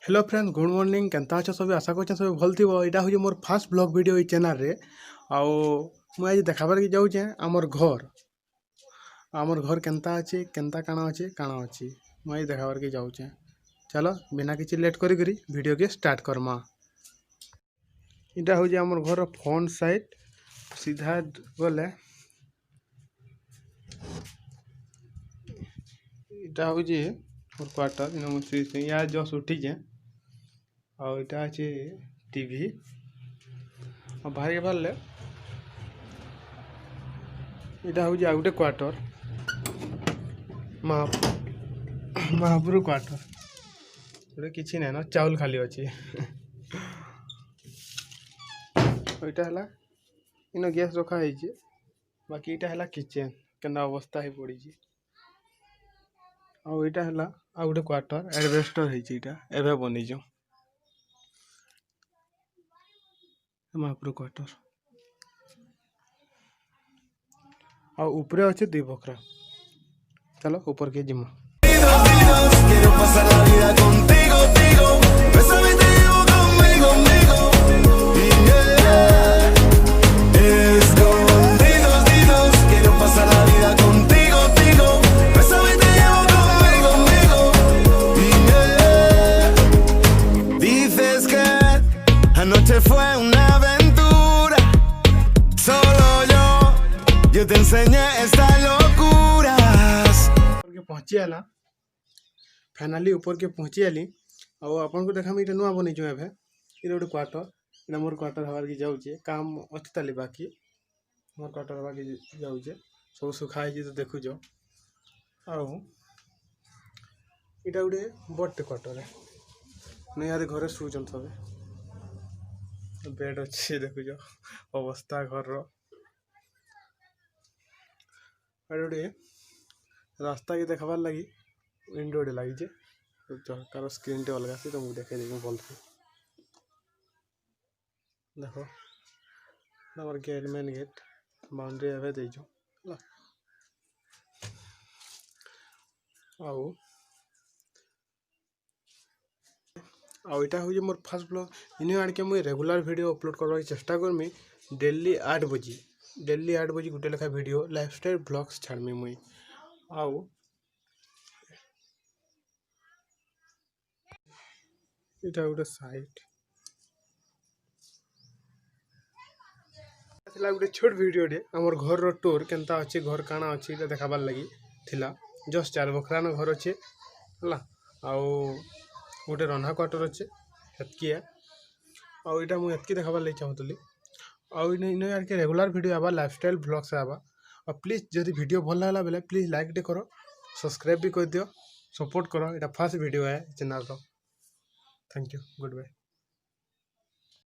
Hello friends good morning केनता अच्छा सब आशा कर सब भल थो यहाँ हूँ मोर फास्ट ब्लॉग वीडियो चैनल रे आओ मुझे देखाबार के जाऊँ आमर घर केनता अच्छे केनता काना अच्छे मुझे देखाबार के जाऊँ चलो बिना किसी लेट करी वीडियो के स्टार्ट करमा। यहाँ हूँ आमर घर फ्रंट साइड सीधा गले यहाँ हूँ मोर क्वार्टर इन या जस्ट उठी और इटा अच्छे टीवी और बाहर के बाहर यहाँ हूँ गोटे क्वार्टर महापुर क्वार्टर गोटे किसी ना चाउल खाली अच्छे यहाँ है इन गैस रखाई बाकी यहाँ है किचेन केना अवस्था ही पड़ी आईटा है गोटे क्वार्टर एडवेस्टर है बनी महापुर क्वार्टर और ऊपर अच्छे 2 बखरा। चलो ऊपर के जिमा Yo te enseñé estas locuras. पहुँची आला फाइनाली ऊपर के पहुँची आली और आपन को देखा मैं नुआ बनी जो एभे ये गोटे क्वार्टर ये मोर क्वार्टर हवार की जाऊे काम अच्छी ताली बाकी मोर क्वार्टर हवार की जाऊे सब सुखाई तो देखु जो आउ इटा गोटे बड़े क्वार्टर है नहीं यार घरे शुचन सब बेड अच्छे देखु जो अवस्था घर गोटे रास्ता के देखाबार लगी विंडो लगी कार स्क्रीन टे अलग से तुमको देखे देगी भल से देख हमार गेट मेन गेट बाउंड्री एवं देचु आईटा हूँ मोर फास्ट ब्लॉग इन आड़ के मुझे रेगुलर वीडियो अपलोड करने चेष्टा करमी डेली 8 बजे गोटे लेखा वीडियो लाइफस्टाइल ब्लॉग्स छाड़मी मुई आउ इटा गोटे साइट गोटे छोट वीडियो टे आमर घर रो टूर केनता अच्छे घर काना अच्छे देखाबार लगी थिला जस्ट 4 बखरान घर अच्छे है आउ गोटे रंधा क्वार्टर अच्छे हेतकी है आउ इटा मुझे हेतकी देखाबार लगी चाहूली आउ इन यार के रेगुलर वीडियो आवा लाइफस्टाइल ब्लॉग से आवा और प्लीज जदि वीडियो भल लगा बेले प्लीज लाइक टे करो सब्सक्राइब भी कर दियो सपोर्ट करो। ये फास्ट वीडियो है चैनल रो। Thank you good bye.